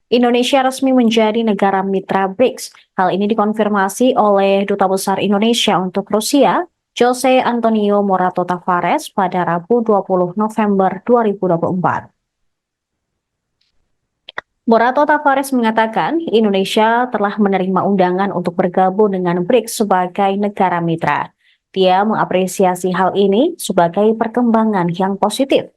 Indonesia resmi menjadi negara mitra BRICS. Hal ini dikonfirmasi oleh Duta Besar Indonesia untuk Rusia, Jose Antonio Morato Tavares pada Rabu 20 November 2024. Morato Tavares mengatakan Indonesia telah menerima undangan untuk bergabung dengan BRICS sebagai negara mitra. Dia mengapresiasi hal ini sebagai perkembangan yang positif.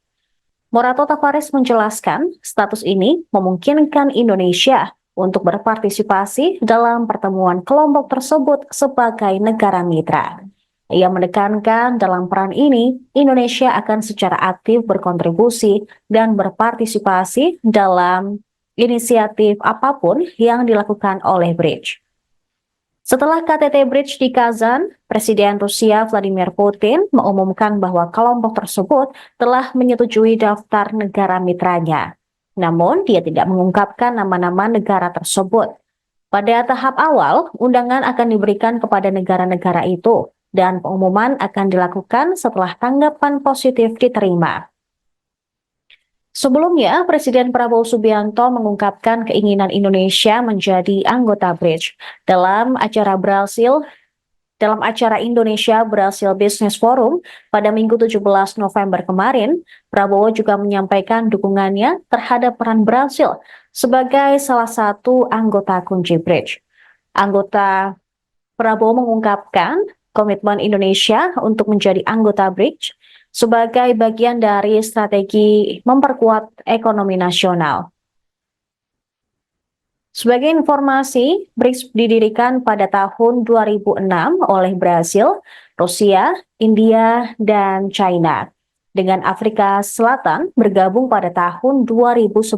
Morato Tavares menjelaskan status ini memungkinkan Indonesia untuk berpartisipasi dalam pertemuan kelompok tersebut sebagai negara mitra. Ia menekankan dalam peran ini, Indonesia akan secara aktif berkontribusi dan berpartisipasi dalam inisiatif apapun yang dilakukan oleh BRICS. Setelah KTT BRICS di Kazan, Presiden Rusia Vladimir Putin mengumumkan bahwa kelompok tersebut telah menyetujui daftar negara mitranya. Namun, dia tidak mengungkapkan nama-nama negara tersebut. Pada tahap awal, undangan akan diberikan kepada negara-negara itu, dan pengumuman akan dilakukan setelah tanggapan positif diterima. Sebelumnya, Presiden Prabowo Subianto mengungkapkan keinginan Indonesia menjadi anggota BRICS. Dalam acara Indonesia Brasil Business Forum pada Minggu 17 November kemarin, Prabowo juga menyampaikan dukungannya terhadap peran Brasil sebagai salah satu anggota kunci BRICS. Anggota Prabowo mengungkapkan komitmen Indonesia untuk menjadi anggota BRICS sebagai bagian dari strategi memperkuat ekonomi nasional. Sebagai informasi, BRICS didirikan pada tahun 2006 oleh Brasil, Rusia, India, dan China. Dengan Afrika Selatan bergabung pada tahun 2011.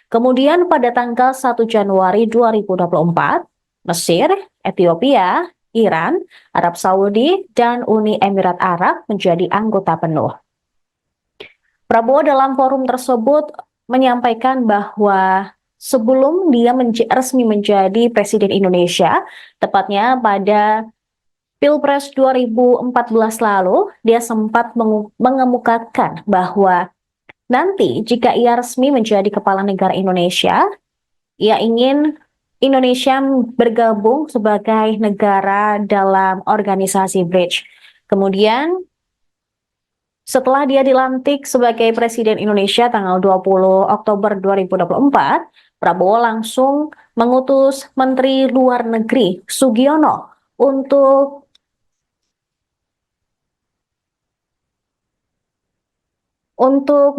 Kemudian pada tanggal 1 Januari 2024, Mesir, Ethiopia, Iran, Arab Saudi, dan Uni Emirat Arab menjadi anggota penuh. Prabowo dalam forum tersebut menyampaikan bahwa sebelum dia resmi menjadi Presiden Indonesia, tepatnya pada Pilpres 2014 lalu, dia sempat mengemukakan bahwa nanti jika ia resmi menjadi kepala negara Indonesia, ia ingin Indonesia bergabung sebagai negara dalam organisasi BRICS. Kemudian, setelah dia dilantik sebagai Presiden Indonesia tanggal 20 Oktober 2024, Prabowo langsung mengutus Menteri Luar Negeri Sugiono untuk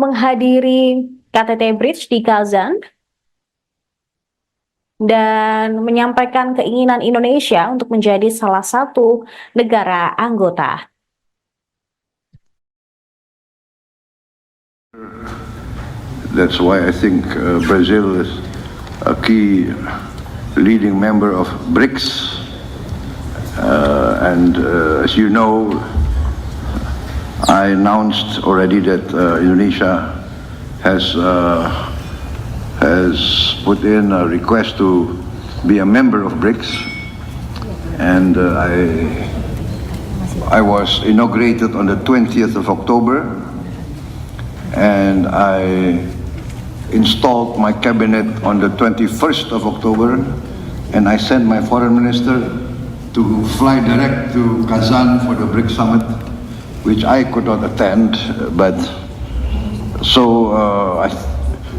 menghadiri KTT BRICS di Kazan dan menyampaikan keinginan Indonesia untuk menjadi salah satu negara anggota. That's why I think Brazil is a key leading member of BRICS. As you know, I announced already that Indonesia has put in a request to be a member of BRICS, and I was inaugurated on the 20th of October, and I installed my cabinet on the 21st of October, and I sent my foreign minister to fly direct to Kazan for the BRICS summit, which I could not attend, but so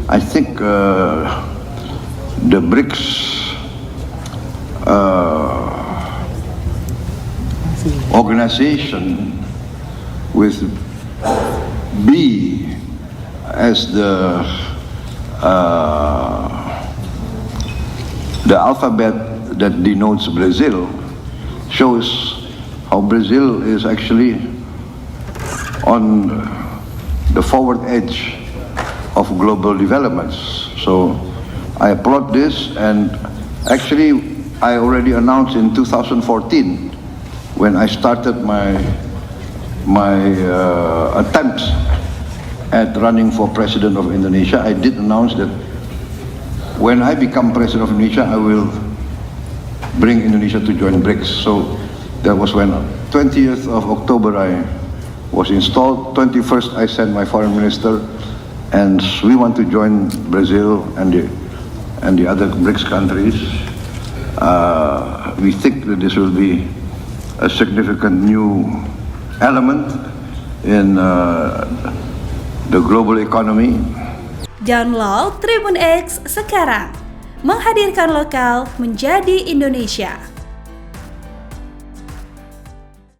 I think the BRICS organization with B as the alphabet that denotes Brazil shows how Brazil is actually on the forward edge of global developments. So I applaud this, and actually I already announced in 2014 when I started my attempts at running for President of Indonesia. I did announce that when I become President of Indonesia, I will bring Indonesia to join BRICS. So that was when 20th of October I was installed, 21st I sent my foreign minister, and we want to join Brazil and the and the other BRICS countries. We think that this will be a significant new element in the global economy. Download Tribun X sekarang, menghadirkan lokal menjadi Indonesia.